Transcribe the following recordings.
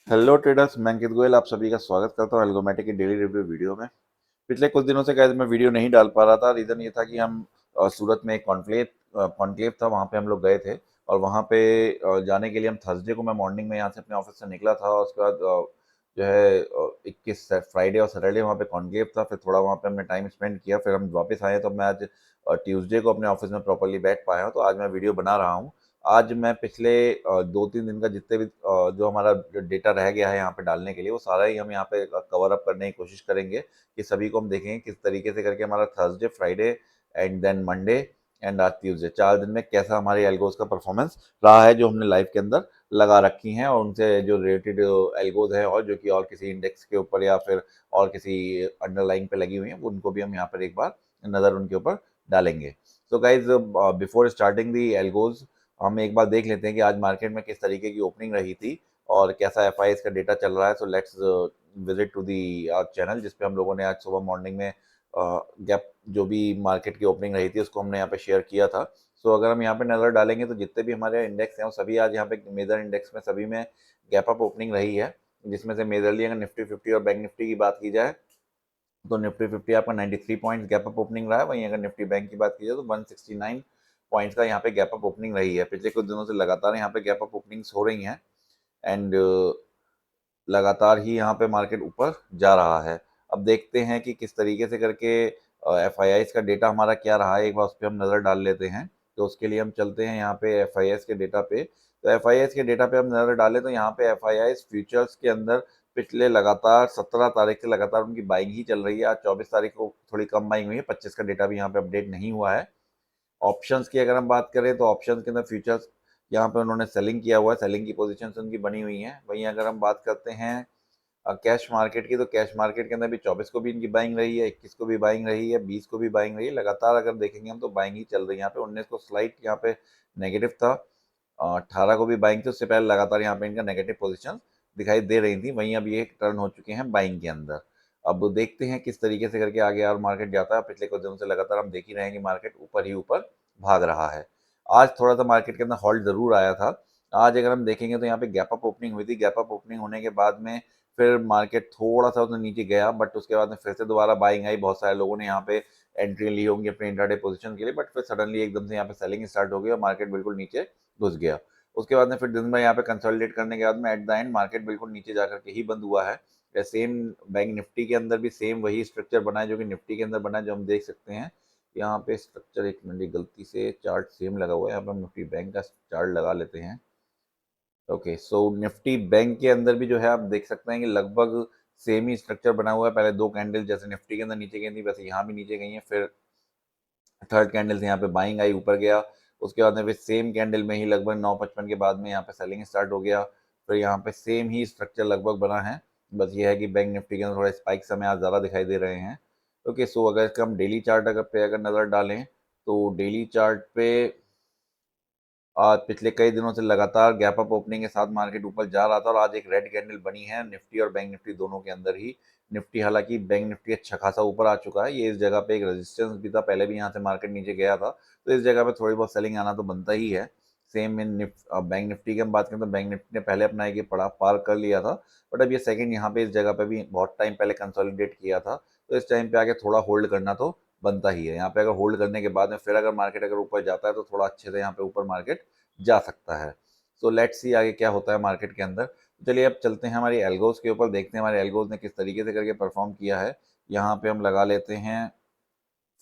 Hello traders, मैं अंकित गोयल आप सभी का स्वागत करता हूँ एल्गोमेटिक की डेली रिव्यू वीडियो में। पिछले कुछ दिनों से गाइस मैं वीडियो नहीं डाल पा रहा था। रीज़न ये था कि हम सूरत में एक कॉन्क्लेव था, वहाँ पे हम लोग गए थे। और वहाँ पे जाने के लिए हम थर्सडे को मैं मॉर्निंग में यहाँ से अपने ऑफिस से निकला था। और उसके बाद जो है 21 फ्राइडे और सैटरडे वहाँ पे कॉन्क्लेव था। फिर थोड़ा वहाँ पे हमने टाइम स्पेंड किया, फिर हम वापस आए। तो मैं आज ट्यूसडे को अपने ऑफिस में प्रॉपरली बैठ पाया हूँ, तो आज मैं वीडियो बना रहा हूँ। आज मैं पिछले 2-3 दिन का जितने भी जो हमारा डेटा रह गया है यहाँ पे डालने के लिए, वो सारा ही हम यहाँ पे कवर अप करने की कोशिश करेंगे कि सभी को हम देखेंगे किस तरीके से करके हमारा Thursday, Friday and then Monday and आज ट्यूसडे 4 दिन में कैसा हमारे एल्गोज का परफॉर्मेंस रहा है, जो हमने लाइव के अंदर लगा रखी हैं। और उनसे जो रिलेटेड एल्गोज हैं और जो कि और किसी इंडेक्स के ऊपर या फिर और किसी अंडरलाइन पे लगी हुई हैं, उनको भी हम यहाँ पर एक बार नज़र उनके ऊपर डालेंगे। तो guys, before starting the algos, हम एक बार देख लेते हैं कि आज मार्केट में किस तरीके की ओपनिंग रही थी और कैसा एफआईएस का डेटा चल रहा है। So let's visit to the channel, जिसपे हम लोगों ने आज सुबह मॉर्निंग में गैप जो भी मार्केट की ओपनिंग रही थी उसको हमने यहाँ पे शेयर किया था। सो अगर हम यहाँ पे नज़र डालेंगे तो जितने भी हमारे इंडेक्स हैं वो सभी आज यहाँ पे मेजर इंडेक्स में सभी में गैप अप ओपनिंग रही है। जिसमें से मेजरली अगर निफ्टी 50 और बैंक निफ्टी की बात की जाए तो निफ्टी 50 आपका 93 पॉइंट्स गैप अप ओपनिंग रहा है। वहीं अगर निफ्टी बैंक की बात की जाए तो 169 पॉइंट्स का यहाँ पे गैप अप ओपनिंग रही है। पिछले कुछ दिनों से लगातार यहाँ पे गैप अप ओपनिंग्स हो रही हैं एंड लगातार ही यहाँ पे मार्केट ऊपर जा रहा है। अब देखते हैं कि किस तरीके से करके एफ का डेटा हमारा क्या रहा है, एक बार उस पर हम नज़र डाल लेते हैं। तो उसके लिए हम चलते हैं यहाँ पे एफ के डेटा पे। तो एफ के डेटा पे हम नज़र डालें तो यहाँ पे एफ फ्यूचर्स के अंदर पिछले लगातार 17 तारीख से लगातार उनकी बाइंग ही चल रही है। आज 24 तारीख को थोड़ी कम बाइंग हुई है, 25 का डेटा भी यहाँ पे अपडेट नहीं हुआ है। ऑप्शंस की अगर हम बात करें तो ऑप्शंस के अंदर फ्यूचर्स यहाँ पे उन्होंने सेलिंग किया हुआ है, सेलिंग की पोजीशंस उनकी बनी हुई हैं। वहीं अगर हम बात करते हैं कैश मार्केट की, तो कैश मार्केट के अंदर भी 24 को भी इनकी बाइंग रही है, 21 को भी बाइंग रही है, 20 को भी बाइंग रही है। लगातार अगर देखेंगे हम तो बाइंग ही चल रही है। यहाँ पे 19 को स्लाइट यहाँ पे नेगेटिव था, 18 को भी बाइंग थी, उससे पहले लगातार यहाँ पे इनका नेगेटिव पोजीशन दिखाई दे रही थी। वहीं अब ये टर्न हो चुके हैं बाइंग के अंदर। अब देखते हैं किस तरीके से करके आगे और मार्केट जाता है। पिछले कुछ दिनों से लगातार हम देख ही रहे हैं कि मार्केट ऊपर ही ऊपर भाग रहा है। आज थोड़ा सा मार्केट के अंदर हॉल्ट जरूर आया था। आज अगर हम देखेंगे तो यहाँ पे गैप अप ओपनिंग हुई थी। गैप अप ओपनिंग होने के बाद में फिर मार्केट थोड़ा सा उसने नीचे गया, बट उसके बाद में फिर से दोबारा बाइंग आई। बहुत सारे लोगों ने यहाँ पे एंट्री ली होंगी अपने इंट्राडे पोजीशन के लिए, बट फिर सडनली एकदम से यहाँ पे सेलिंग स्टार्ट हो गई और मार्केट बिल्कुल नीचे घुस गया। उसके बाद में फिर दिन भर यहाँ पे कंसोलिडेट करने के बाद में एट द एंड मार्केट बिल्कुल नीचे जाकर के ही बंद हुआ है। सेम बैंक निफ्टी के अंदर भी सेम वही स्ट्रक्चर बना है जो कि निफ्टी के अंदर बना है, जो हम देख सकते हैं यहाँ पे स्ट्रक्चर। एक मिनट, गलती से चार्ट सेम लगा हुआ है, यहाँ पे हम निफ्टी बैंक का चार्ट लगा लेते हैं। ओके, सो निफ्टी बैंक के अंदर भी जो है आप देख सकते हैं कि लगभग सेम ही स्ट्रक्चर बना हुआ है। पहले दो कैंडल जैसे निफ्टी के अंदर नीचे गई थी, वैसे यहाँ भी नीचे गई है। फिर थर्ड कैंडल से यहाँ पे बाइंग आई, ऊपर गया। उसके बाद में फिर सेम कैंडल में ही लगभग 9:55 के बाद में यहाँ पे सेलिंग स्टार्ट हो गया। फिर यहाँ पे सेम ही स्ट्रक्चर लगभग बना है। बस ये है कि बैंक निफ्टी के अंदर थोड़ा स्पाइक्स हमें आज ज़्यादा दिखाई दे रहे हैं। ओके, सो अगर इसका हम डेली चार्ट अगर नज़र डालें तो डेली चार्ट पे आज पिछले कई दिनों से लगातार गैप अप ओपनिंग के साथ मार्केट ऊपर जा रहा था और आज एक रेड कैंडल बनी है निफ्टी और बैंक निफ्टी दोनों के अंदर ही। निफ्टी हालांकि बैंक निफ्टी अच्छा खासा ऊपर आ चुका है। ये इस जगह पे एक रेजिस्टेंस भी था, पहले भी यहाँ से मार्केट नीचे गया था, तो इस जगह पे थोड़ी बहुत सेलिंग आना तो बनता ही है। सेम इन बैंक निफ्टी की हम बात करें तो बैंक निफ्टी ने पहले अपना एक पड़ाव पार कर लिया था, बट अब ये सेकंड यहाँ पे इस जगह पे भी बहुत टाइम पहले कंसोलिडेट किया था। तो इस टाइम पे आके थोड़ा होल्ड करना तो बनता ही है। यहाँ पे अगर होल्ड करने के बाद में फिर अगर मार्केट अगर ऊपर जाता है तो थोड़ा अच्छे से यहाँ पे ऊपर मार्केट जा सकता है। सो लेट्स सी आगे क्या होता है मार्केट के अंदर। चलिए अब चलते हैं हमारी एल्गोज के ऊपर, देखते हैं हमारे एल्गोज ने किस तरीके से करके परफॉर्म किया है। यहाँ पे हम लगा लेते हैं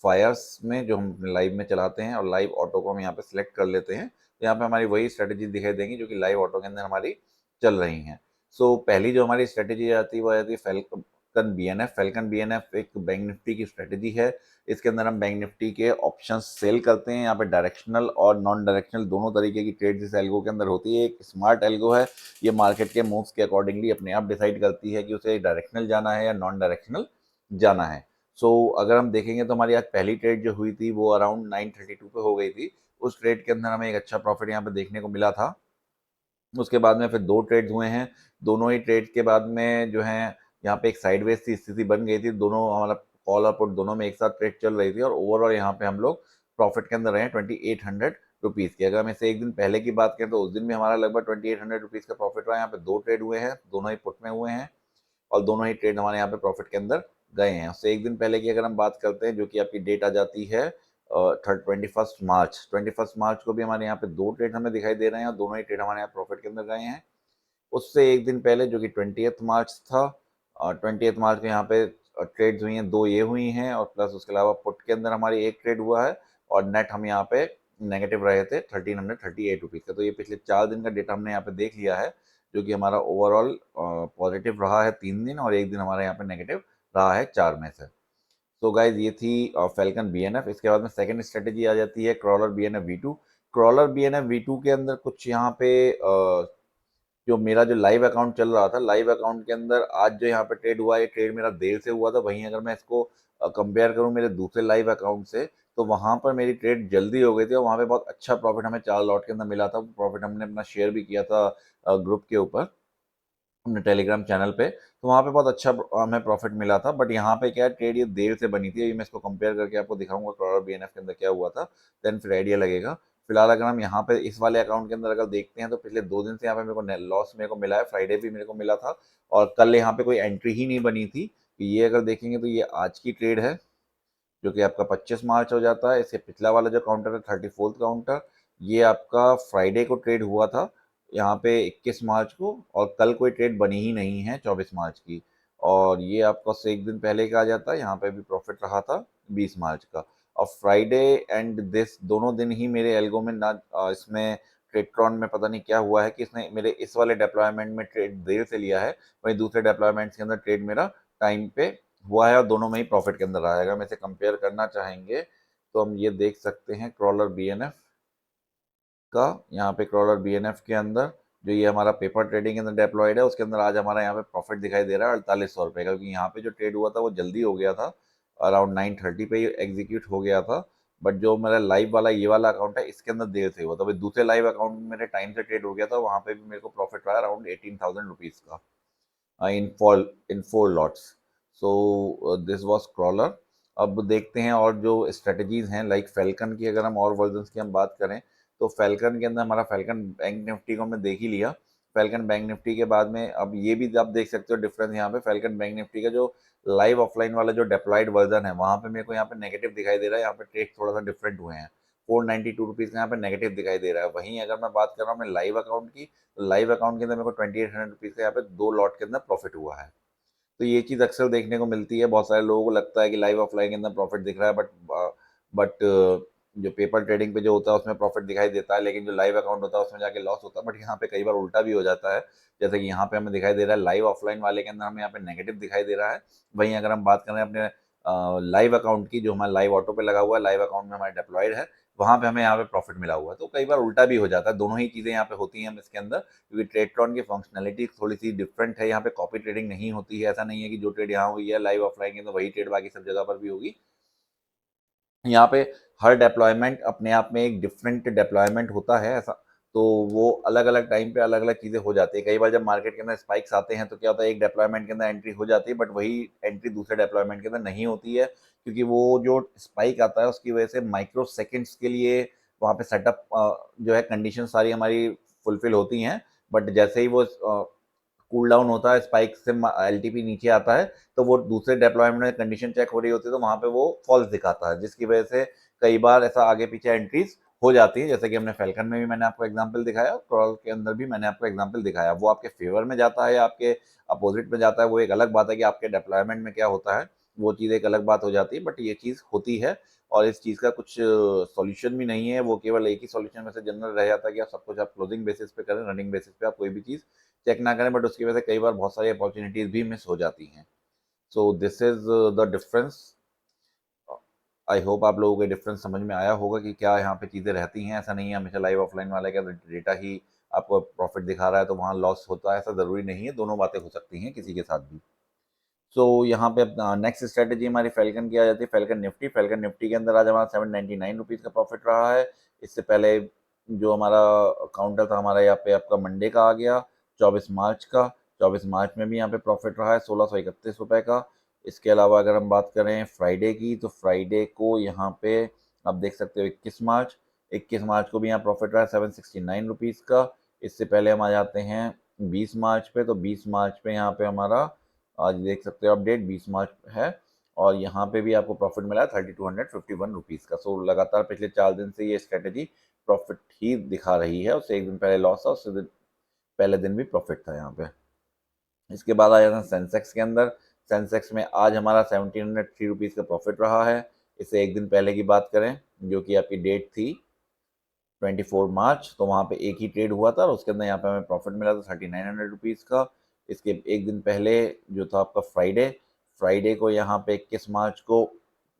फायर्स में, जो हम लाइव में चलाते हैं, और लाइव ऑटो को हम यहाँ पे सिलेक्ट कर लेते हैं। तो यहाँ पे हमारी वही स्ट्रेटेजी दिखाई देंगी जो कि लाइव ऑटो के अंदर हमारी चल रही हैं। सो पहली जो हमारी स्ट्रेटेजी आती है वो आती है फैल्कन बीएनएफ। फैल्कन बीएनएफ एक बैंक निफ्टी की स्ट्रेटेजी है। इसके अंदर हम बैंक निफ्टी के ऑप्शंस सेल करते हैं। यहाँ पे डायरेक्शनल और नॉन डायरेक्शनल दोनों तरीके की ट्रेड इस एल्गो के अंदर होती है। एक स्मार्ट एल्गो है, ये मार्केट के मूव्स के अकॉर्डिंगली अपने आप डिसाइड करती है कि उसे डायरेक्शनल जाना है या नॉन डायरेक्शनल जाना है। सो अगर हम देखेंगे तो हमारी आज पहली ट्रेड जो हुई थी वो अराउंड 9:32 पे हो गई थी। उस ट्रेड के अंदर हमें एक अच्छा प्रॉफिट यहाँ पे देखने को मिला था। उसके बाद में फिर दो ट्रेड्स हुए हैं। दोनों ही ट्रेड्स के बाद में जो है यहाँ पे एक साइडवेज की स्थिति बन गई थी। दोनों हमारा कॉल और पुट दोनों में एक साथ ट्रेड चल रही थी और ओवरऑल यहाँ पे हम लोग प्रॉफिट के अंदर रहे 2800 रुपीज़ की। अगर हम इससे एक दिन पहले की बात करें तो उस दिन भी हमारा लगभग 2800 रुपीज़ का प्रॉफिट रहा है। यहाँ पे 2 ट्रेड हुए हैं, दोनों ही पुट में हुए हैं और दोनों ही ट्रेड हमारे यहाँ पे प्रॉफिट के अंदर गए हैं। उससे एक दिन पहले की अगर हम बात करते हैं, जो कि आपकी डेट आ जाती है 21 मार्च को भी हमारे यहाँ पे 2 ट्रेड हमें दिखाई दे रहे हैं और दोनों ही ट्रेड हमारे यहाँ प्रॉफिट के अंदर गए हैं। उससे एक दिन पहले जो कि 20 मार्च था, 20 मार्च को यहाँ पे ट्रेड्स हुई हैं, 2 ये हुई हैं और प्लस उसके अलावा पुट के अंदर हमारी एक ट्रेड हुआ है और नेट हम यहाँ पे नेगेटिव रहे थे 1338 रुपीज़ का। तो ये पिछले 4 दिन का डेटा हमने यहाँ पे देख लिया है, जो कि हमारा ओवरऑल पॉजिटिव रहा है 3 दिन और एक दिन हमारा यहाँ पे नेगेटिव रहा है 4 में से। सो गाइज ये थी फैल्कन बीएनएफ। इसके बाद में सेकंड स्ट्रेटेजी आ जाती है crawler BNF V2. Crawler BNF V2 के अंदर कुछ यहाँ पे जो मेरा जो लाइव अकाउंट चल रहा था, लाइव अकाउंट के अंदर आज जो यहाँ पे ट्रेड हुआ, ये ट्रेड मेरा देर से हुआ था। वहीं अगर मैं इसको कंपेयर करूँ मेरे दूसरे लाइव अकाउंट से, तो वहाँ पर मेरी ट्रेड जल्दी हो गई थी और वहाँ पे बहुत अच्छा प्रॉफिट हमें 4 लॉट के अंदर मिला था। प्रॉफिट हमने अपना शेयर भी किया था ग्रुप के ऊपर, अपने टेलीग्राम चैनल पे। तो वहाँ पे बहुत अच्छा हमें प्रॉफिट मिला था। बट यहाँ पे क्या है, ट्रेड ये देर से बनी थी। अभी मैं इसको कंपेयर करके आपको दिखाऊंगा क्रॉलर बीएनएफ के अंदर क्या हुआ था, देन फिर आइडिया लगेगा। फिलहाल अगर हम यहाँ पे इस वाले अकाउंट के अंदर अगर देखते हैं तो पिछले 2 दिन से यहाँ पे मेरे को लॉस मेरे को मिला है। फ्राइडे भी मेरे को मिला था और कल यहाँ पे कोई एंट्री ही नहीं बनी थी। ये अगर देखेंगे तो ये आज की ट्रेड है, जो कि आपका 25 मार्च हो जाता है। इससे पिछला वाला जो काउंटर है 34th काउंटर, ये आपका फ्राइडे को ट्रेड हुआ था यहाँ पे 21 मार्च को, और कल कोई ट्रेड बनी ही नहीं है 24 मार्च की। और ये आपका उससे एक दिन पहले का आ जाता है, यहाँ पे भी प्रॉफिट रहा था 20 मार्च का। और फ्राइडे एंड दिस दोनों दिन ही मेरे एल्गो में ना इसमें ट्रेडट्रॉन में पता नहीं क्या हुआ है कि इसने मेरे इस वाले डिप्लॉयमेंट में ट्रेड देर से लिया है, वहीं दूसरे डिप्लॉयमेंट्स के अंदर ट्रेड मेरा टाइम पे हुआ है और दोनों में ही प्रॉफिट के अंदर रहा है। अगर हम इसे कंपेयर करना चाहेंगे तो हम ये देख सकते हैं क्रॉलर बीएनएफ का। यहाँ पे क्रॉलर बीएनएफ के अंदर जो ये हमारा पेपर ट्रेडिंग के अंदर डिप्लॉयड है, उसके अंदर आज हमारा यहाँ पे प्रॉफिट दिखाई दे रहा है 4800 रुपये का, क्योंकि यहाँ पे जो ट्रेड हुआ था वो जल्दी हो गया था, अराउंड 9:30 पे एग्जीक्यूट हो गया था। बट जो मेरा लाइव वाला ये वाला अकाउंट है, इसके अंदर देर से हुआ था। भाई दूसरे लाइव अकाउंट में मेरे टाइम से ट्रेड हो गया था, वहाँ पे भी मेरे को प्रॉफिट रहा अराउंड 18,000 रुपीज़ का in 4 lots. So this was crawler. अब देखते हैं और जो स्ट्रेटजीज हैं लाइक फैल्कन की, अगर हम और वर्जन्स की हम बात करें तो फैल्कन के अंदर हमारा फैल्कन बैंक निफ्टी को हमने देख ही लिया। फैल्कन बैंक निफ्टी के बाद में अब ये भी आप देख सकते हो डिफरेंस यहाँ पे। फैल्कन बैंक निफ्टी का जो लाइव ऑफलाइन वाला जो डिप्लॉयड वर्जन है, वहाँ पे मेरे को यहाँ पे नेगेटिव दिखाई दे रहा है। यहाँ पे ट्रेड थोड़ा सा डिफरेंट हुए हैं, 492 रुपीज़ का यहाँ पे नेगेटिव दिखाई दे रहा है। वहीं अगर मैं बात कर रहा हूँ अपने लाइव अकाउंट की, तो लाइव अकाउंट के अंदर मेरे को 2800 रुपीज़ का यहाँ पे 2 लॉट के अंदर प्रॉफिट हुआ है। तो ये चीज़ अक्सर देखने को मिलती है। बहुत सारे लोगों को लगता है कि लाइव ऑफलाइन के अंदर प्रॉफिट दिख रहा है, बट जो पेपर ट्रेडिंग पे जो होता है उसमें प्रॉफिट दिखाई देता है, लेकिन जो लाइव अकाउंट होता है उसमें जाके लॉस होता है। बट यहाँ पे कई बार उल्टा भी हो जाता है, जैसे कि यहाँ पे हमें दिखाई दे रहा है लाइव ऑफलाइन वाले के अंदर हमें यहाँ पे नेगेटिव दिखाई दे रहा है। वहीं अगर हम बात करें अपने लाइव अकाउंट की, जो हमारा लाइव ऑटो पे लगा हुआ है, लाइव अकाउंट में हमारे डिप्लॉयड है, वहाँ पे हमें यहाँ पे प्रॉफिट मिला हुआ है। तो कई बार उल्टा भी हो जाता है, दोनों ही चीज़ें यहाँ पे होती हैं इसके अंदर, क्योंकि ट्रेडट्रॉन की फंक्शनैलिटी थोड़ी सी डिफरेंट है। यहाँ पे कॉपी ट्रेडिंग नहीं होती है। ऐसा नहीं है कि जो ट्रेड यहाँ हुई है लाइव ऑफलाइन के अंदर वही ट्रेड बाकी सब जगह पर भी होगी। यहाँ पे हर डेप्लॉयमेंट अपने आप में एक डिफरेंट डेप्लॉयमेंट होता है ऐसा। तो वो अलग अलग टाइम पे अलग अलग चीज़ें हो जाती है। कई बार जब मार्केट के अंदर स्पाइक्स आते हैं तो क्या होता है, एक डेप्लॉयमेंट के अंदर एंट्री हो जाती है, बट वही एंट्री दूसरे डेप्लॉयमेंट के अंदर नहीं होती है, क्योंकि वो जो स्पाइक आता है उसकी वजह से माइक्रो सेकेंड्स के लिए वहाँ पे सेटअप जो है कंडीशन सारी हमारी फुलफिल होती हैं। बट जैसे ही वो कूल डाउन होता है, स्पाइक से एलटीपी नीचे आता है, तो वो दूसरे डिप्लॉयमेंट में कंडीशन चेक हो रही होती है, तो वहाँ पे वो फॉल्स दिखाता है, जिसकी वजह से कई बार ऐसा आगे पीछे एंट्रीज हो जाती है। जैसे कि हमने फैल्कन में भी मैंने आपको एग्जांपल दिखाया, क्रॉल के अंदर भी मैंने आपको एग्जांपल दिखाया। वो आपके फेवर में जाता है या आपके अपोजिट में जाता है, वो एक अलग बात है कि आपके डिप्लॉयमेंट में क्या होता है, वो चीज़ एक अलग बात हो जाती है। बट ये चीज़ होती है और इस चीज़ का कुछ सॉल्यूशन भी नहीं है। वो केवल एक ही सॉल्यूशन में से जनरल रह जाता है कि आप सब कुछ आप क्लोजिंग बेसिस पे करें, रनिंग बेसिस पे आप कोई भी चीज़ चेक ना करें। बट उसकी वजह से कई बार बहुत सारी अपॉर्चुनिटीज भी मिस हो जाती हैं। सो this is the difference. I hope आप लोगों को डिफरेंस समझ में आया होगा कि क्या यहाँ पे चीज़ें रहती हैं। ऐसा नहीं है हमेशा लाइव ऑफलाइन वाले का डेटा ही आपको प्रॉफिट दिखा रहा है तो वहाँ लॉस होता है, ऐसा ज़रूरी नहीं है। दोनों बातें हो सकती हैं किसी के साथ भी। सो यहाँ पे नेक्स्ट स्ट्रेटेजी हमारी फैल्कन की आ जाती है, फैल्कन निफ्टी। फैल्कन निफ्टी के अंदर आज हमारा 799 रुपीज़ का प्रॉफिट रहा है। इससे पहले जो हमारा काउंटर था हमारा यहाँ पे आपका मंडे का आ गया 24 मार्च का। 24 मार्च में भी यहाँ पे प्रॉफिट रहा है 1631 रुपये का। इसके अलावा अगर हम बात करें फ्राइडे की, तो फ्राइडे को यहाँ पे आप देख सकते हो 21 मार्च, 21 मार्च को भी यहाँ प्रॉफिट रहा है 769 रुपीज़ का। इससे पहले हम आ जाते हैं 20 मार्च पे, तो 20 मार्च पे यहाँ पे हमारा आज देख सकते हो अपडेट 20 मार्च है, और यहाँ पे भी आपको प्रॉफिट मिला है 3251 रुपीज़ का। सो लगातार पिछले 4 दिन से ये स्ट्रेटेजी प्रॉफिट ही दिखा रही है। उससे एक दिन पहले लॉस था, उससे पहले दिन भी प्रॉफिट था यहाँ पे। इसके बाद आ जाते हैं सेंसेक्स के अंदर। सेंसेक्स में आज हमारा 1703 रुपीज़ का प्रॉफिट रहा है। इससे एक दिन पहले की बात करें, जो कि आपकी डेट थी 24 मार्च, तो वहाँ पे एक ही ट्रेड हुआ था और उसके अंदर यहाँ पे हमें प्रॉफिट मिला था 3900 रुपीज़ का। इसके एक दिन पहले जो था आपका फ्राइडे, फ्राइडे को यहाँ पे 21 मार्च को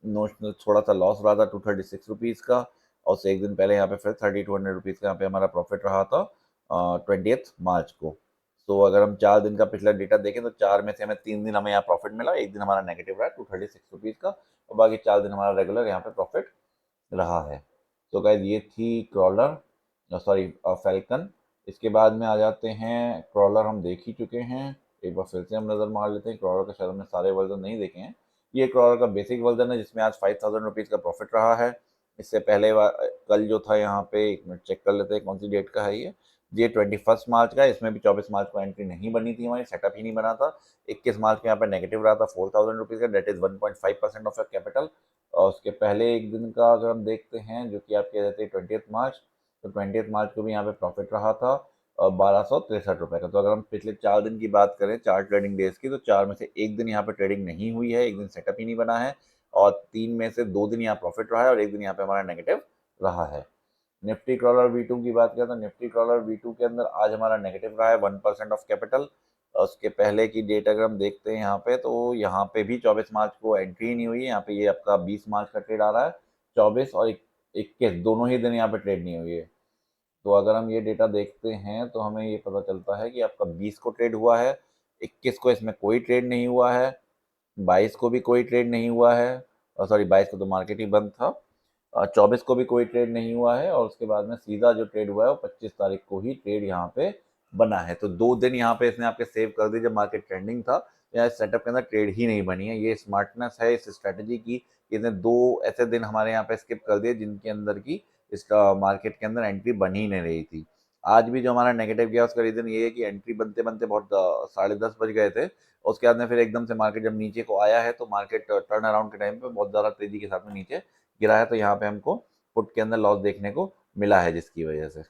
नोशनल थोड़ा सा लॉस रहा था 236 रुपीज़ का, और उससे एक दिन पहले यहाँ पे फिर 3200 रुपीज़ का यहाँ पे हमारा प्रॉफिट रहा था 20 मार्च को। तो अगर हम 4 दिन का पिछला डेटा देखें तो 4 में से हमें 3 दिन हमें यहाँ प्रॉफिट मिला, एक दिन हमारा नेगेटिव रहा 236 रुपीज़ का, और बाकी 4 दिन हमारा रेगुलर यहाँ पे प्रॉफिट रहा है। तो गाइज ये थी क्रॉलर, सॉरी फैल्कन। इसके बाद में आ जाते हैं क्रॉलर, हम देख ही चुके हैं, एक बार फिर से हम नज़र मार लेते हैं। क्रॉलर का शायद हमने सारे वर्जन नहीं देखे हैं। ये क्रॉलर का बेसिक वर्जन है जिसमें आज 5000 रुपीज़ का प्रॉफिट रहा है। इससे पहले कल जो था यहाँ पे, एक मिनट चेक कर लेते हैं कौन सी डेट का है ये 21 मार्च का है। इसमें भी 24 मार्च को एंट्री नहीं बनी थी, हमारी सेटअप ही नहीं बना था। 21 मार्च को यहाँ पे नेगेटिव रहा था 4000 रुपीज़ का, that is 1.5% of your capital. और उसके पहले एक दिन का अगर हम देखते हैं, जो कि आप कह देते हैं 20 मार्च, तो 20 मार्च को भी यहाँ पे प्रॉफिट रहा था 1263 रुपये का। तो अगर हम पिछले 4 दिन की बात करें, 4 ट्रेडिंग डेज की, तो 4 में से एक दिन यहाँ पे ट्रेडिंग नहीं हुई है, एक दिन सेटअप ही नहीं बना है, और 3 में से 2 दिन यहाँ प्रॉफिट रहा है और एक दिन यहाँ पे हमारा नेगेटिव रहा है। निफ्टी क्रॉलर V2 की बात करें तो निफ्टी क्रॉलर V2 के अंदर आज हमारा नेगेटिव रहा है 1% ऑफ कैपिटल। उसके पहले की डेट अगर हम देखते हैं यहाँ पे, तो यहाँ पे भी 24 मार्च को एंट्री ही नहीं हुई है। यहाँ पे ये आपका 20 मार्च का ट्रेड आ रहा है, 24 और 21 दोनों ही दिन यहाँ पे ट्रेड नहीं हुई है। तो अगर हम ये डेटा देखते हैं तो हमें ये पता चलता है कि आपका 20 को ट्रेड हुआ है, 21 को इसमें कोई ट्रेड नहीं हुआ है, 22 को भी कोई ट्रेड नहीं हुआ है, और सॉरी 22 को तो मार्केट ही बंद था, 24 को भी कोई ट्रेड नहीं हुआ है, और उसके बाद में सीधा जो ट्रेड हुआ है वो 25 तारीख को ही ट्रेड यहाँ पे बना है। तो 2 दिन यहाँ पे इसने आपके सेव कर दिए जब मार्केट ट्रेंडिंग था। या इस सेटअप के अंदर ट्रेड ही नहीं बनी है। ये स्मार्टनेस है इस स्ट्रेटजी की, इसने 2 ऐसे दिन हमारे यहाँ पे स्किप कर दिए जिनके अंदर की इसका मार्केट के अंदर एंट्री बन ही नहीं रही थी। आज भी जो हमारा नेगेटिव गया उसका रीज़न ये है कि एंट्री बनते बनते बहुत 10:30 बज गए थे। उसके बाद में फिर एकदम से मार्केट जब नीचे को आया है, तो मार्केट टर्न अराउंड के टाइम पे बहुत ज़्यादा तेज़ी के साथ में नीचे गिरा है, तो यहाँ पे हमको पुट के अंदर लॉस देखने को मिला है, जिसकी वजह से।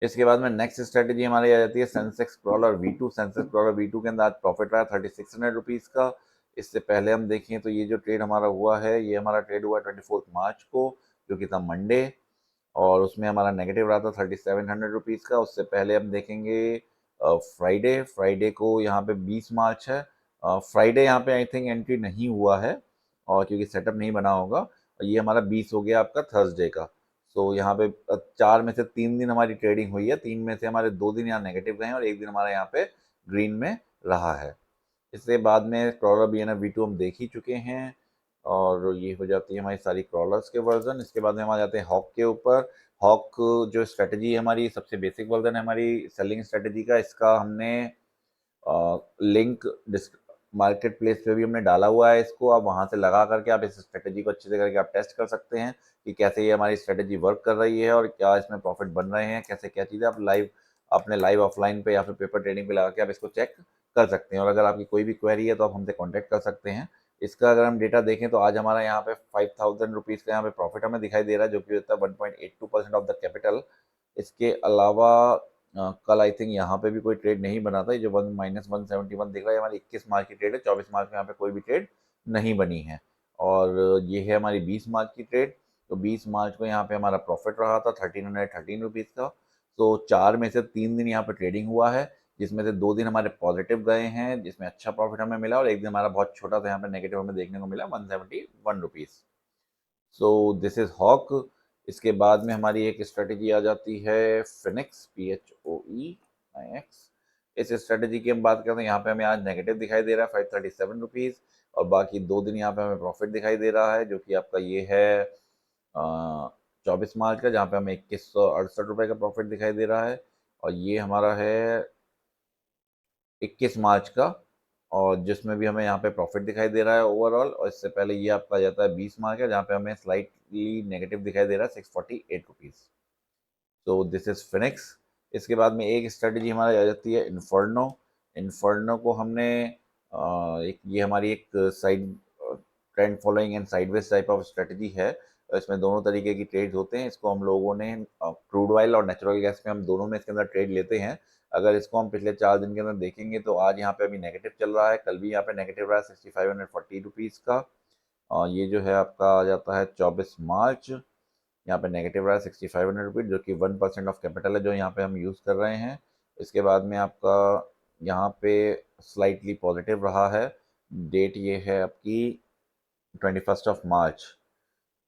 इसके बाद में नेक्स्ट स्ट्रेटेजी हमारी आ जाती है Sensex crawler V2। Sensex crawler V2 के अंदर आज प्रॉफिट रहा है 3600 रुपीज़ का। इससे पहले हम देखें तो ये जो ट्रेड हमारा हुआ है, ये हमारा ट्रेड हुआ 24 मार्च को, जो कि था मंडे, और उसमें हमारा नेगेटिव रहा था 3700 रुपीज़ का। उससे पहले हम देखेंगे फ्राइडे, फ्राइडे को यहाँ पे 20 मार्च है, फ्राइडे यहाँ पे आई थिंक एंट्री नहीं हुआ है, और क्योंकि सेटअप नहीं बना होगा। ये हमारा 20 हो गया आपका थर्सडे का। सो यहाँ पे 4 में से 3 दिन हमारी ट्रेडिंग हुई है, 3 में से हमारे 2 दिन यहाँ नेगेटिव गए हैं और एक दिन हमारा यहाँ पे ग्रीन में रहा है। इससे बाद में क्रॉलर BNF V2 हम देख ही चुके हैं, और ये हो जाती है हमारी सारी क्रॉलर्स के वर्जन। इसके बाद में हम आ जाते हैं हॉक के ऊपर। हॉक जो स्ट्रेटजी है हमारी, सबसे बेसिक वर्जन है हमारी सेलिंग स्ट्रेटजी का। इसका हमने लिंक मार्केट प्लेस पे भी हमने डाला हुआ है इसको। आप वहाँ से लगा करके आप इस स्ट्रेटजी को अच्छे से करके आप टेस्ट कर सकते हैं कि कैसे ये हमारी स्ट्रेटजी वर्क कर रही है और क्या इसमें प्रॉफिट बन रहे हैं, कैसे क्या चीज़ें आप लाइव अपने लाइव ऑफलाइन पे या फिर पेपर ट्रेडिंग पे लगा के आप इसको चेक कर सकते हैं। और अगर आपकी कोई भी क्वेरी है तो आप हमसे कॉन्टैक्ट कर सकते हैं। इसका अगर हम डेटा देखें तो आज हमारा यहाँ पे 5000 रुपीज़ का यहाँ पे प्रॉफिट हमें दिखाई दे रहा है, जो कि होता है 1.82% ऑफ द कैपिटल। इसके अलावा कल आई थिंक यहाँ पे भी कोई ट्रेड नहीं बना था। ये जो 1-171 दिख रहा है हमारी 21 मार्च की ट्रेड है, 24 मार्च में यहाँ पे कोई भी ट्रेड नहीं बनी है। और ये है हमारी 20 मार्च की ट्रेड। तो 20 मार्च को यहाँ पे हमारा प्रॉफिट रहा था 1313 रुपीज़ का। तो 4 में से 3 दिन यहाँ पे ट्रेडिंग हुआ है, जिसमें से 2 दिन हमारे पॉजिटिव गए हैं, जिसमें अच्छा प्रॉफिट हमें मिला, और एक दिन हमारा बहुत छोटा था, यहाँ पे नेगेटिव हमें देखने को मिला 171 rupees. So this is hawk. इसके बाद में हमारी एक स्ट्रेटेजी आ जाती है फिनिक्स, PHOEIX। इस स्ट्रेटेजी की हम बात करते हैं, यहाँ पे हमें आज नेगेटिव दिखाई दे रहा है 537 रुपीज़, और बाकी 2 दिन यहाँ पे हमें प्रॉफिट दिखाई दे रहा है, जो कि आपका ये है 24 मार्च का, जहाँ पे हमें 2168 रुपये का प्रॉफिट दिखाई दे रहा है, और ये हमारा है 21 मार्च का, और जिसमें भी हमें यहाँ पे प्रॉफिट दिखाई दे रहा है ओवरऑल। और इससे पहले ये आपका आ जाता है 20 मार्केट, जहाँ पे हमें स्लाइटली नेगेटिव दिखाई दे रहा है 648 रुपीज़। तो दिस इज फिनिक्स। इसके बाद में एक स्ट्रेटजी हमारी आ जाती है इन्फर्नो। इन्फर्नो को हमने एक ये हमारी एक side trend following and sideways type of strategy है। इसमें दोनों तरीके की ट्रेड्स होते हैं। इसको हम लोगों ने क्रूड ऑयल और नेचुरल गैस में हम दोनों में इसके अंदर ट्रेड लेते हैं। अगर इसको हम पिछले 4 दिन के अंदर देखेंगे तो आज यहाँ पे अभी नेगेटिव चल रहा है, कल भी यहाँ पे नेगेटिव रहा है 6540 रुपीज़ का। ये जो है आपका आ जाता है 24 मार्च, यहाँ पे नेगेटिव रहा है 6500 रुपीज़, जो कि 1% ऑफ कैपिटल है जो यहाँ पे हम यूज़ कर रहे हैं। इसके बाद में आपका यहाँ पे स्लाइटली पॉजिटिव रहा है। डेट ये है आपकी 21 मार्च।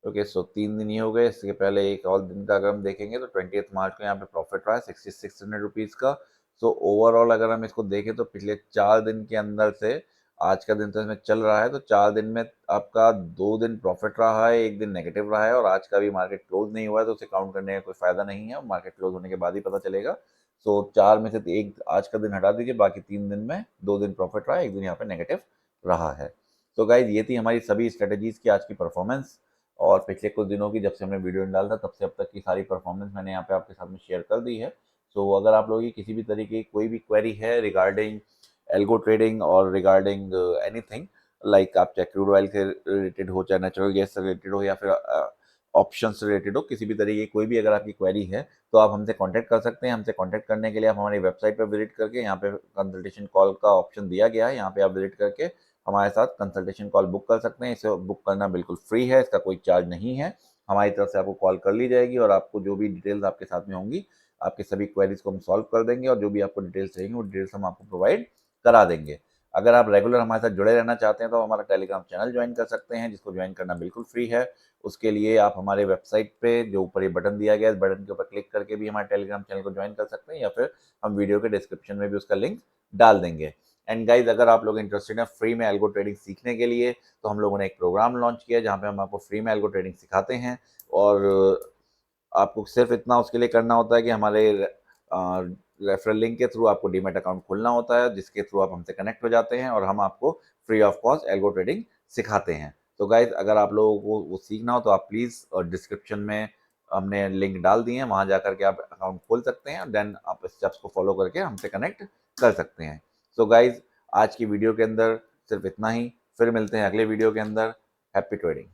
ओके, सो 3 दिन ही हो गए। इसके पहले एक और दिन का अगर हम देखेंगे तो 20 मार्च को यहाँ पे प्रॉफिट रहा है 6600 रुपीज़ का। सो ओवरऑल अगर हम इसको देखें तो पिछले 4 दिन के अंदर से आज का दिन तो इसमें चल रहा है, तो 4 दिन में आपका 2 दिन प्रॉफिट रहा है, एक दिन नेगेटिव रहा है, और आज का भी मार्केट क्लोज नहीं हुआ है, तो उसे काउंट करने का कोई फायदा नहीं है। मार्केट क्लोज होने के बाद ही पता चलेगा। सो 4 में से एक आज का दिन हटा दीजिए, बाकी 3 दिन में 2 दिन प्रॉफिट रहा है, एक दिन यहाँ पे नेगेटिव रहा है। तो गाइज ये थी हमारी सभी स्ट्रेटेजीज की आज की परफॉर्मेंस। और पिछले कुछ दिनों की जब से हमने वीडियो नहीं डाला था तब से अब तक की सारी परफॉर्मेंस मैंने यहाँ पे आपके साथ में शेयर कर दी है। सो अगर आप लोगों की किसी भी तरीके की कोई भी क्वेरी है रिगार्डिंग एल्गो ट्रेडिंग और रिगार्डिंग एनीथिंग, लाइक आप चाहे क्रूड ऑयल से रिलेटेड हो, चाहे नेचुरल गैस से रिलेटेड हो, या फिर ऑप्शन से रिलेटेड हो, किसी भी तरीके की कोई भी अगर आपकी क्वेरी है तो आप हमसे कांटेक्ट कर सकते हैं। हमसे कांटेक्ट करने के लिए आप हमारी वेबसाइट पर विजिट करके, यहाँ पे कंसल्टेशन कॉल का ऑप्शन दिया गया है, यहाँ पे आप विजिट करके हमारे साथ कंसल्टेशन कॉल बुक कर सकते हैं। इसे बुक करना बिल्कुल फ्री है, इसका कोई चार्ज नहीं है। हमारी तरफ से आपको कॉल कर ली जाएगी और आपको जो भी डिटेल्स आपके साथ में होंगी, आपके सभी क्वेरीज को हम सॉल्व कर देंगे, और जो भी आपको डिटेल्स चाहिए वो डिटेल्स हम आपको प्रोवाइड करा देंगे। अगर आप रेगुलर हमारे साथ जुड़े रहना चाहते हैं तो हमारा टेलीग्राम चैनल ज्वाइन कर सकते हैं, जिसको ज्वाइन करना बिल्कुल फ्री है। उसके लिए आप हमारे वेबसाइट पे जो ऊपर ये बटन दिया गया है, इस बटन के ऊपर क्लिक करके भी हमारे टेलीग्राम चैनल को ज्वाइन कर सकते हैं, या फिर हम वीडियो के डिस्क्रिप्शन में भी उसका लिंक डाल देंगे। एंड गाइज, अगर आप लोग इंटरेस्टेड हैं फ्री में एल्गो ट्रेडिंग सीखने के लिए, तो हम लोगों ने एक प्रोग्राम लॉन्च किया है जहाँ पे हम आपको फ्री में एल्गो ट्रेडिंग सिखाते हैं। और आपको सिर्फ इतना उसके लिए करना होता है कि हमारे रेफरल लिंक के थ्रू आपको डीमैट अकाउंट खोलना होता है, जिसके थ्रू आप हमसे कनेक्ट हो जाते हैं और हम आपको free of cost algo trading सिखाते हैं। तो गाइज, अगर आप लोगों को वो सीखना हो तो आप प्लीज़ डिस्क्रिप्शन में हमने लिंक डाल दिए हैं, वहाँ जा करके आप अकाउंट खोल सकते हैं, देन आप स्टेप्स को फॉलो करके हमसे कनेक्ट कर सकते हैं। सो गाइज, आज की वीडियो के अंदर सिर्फ इतना ही। फिर मिलते हैं अगले वीडियो के अंदर। Happy trading.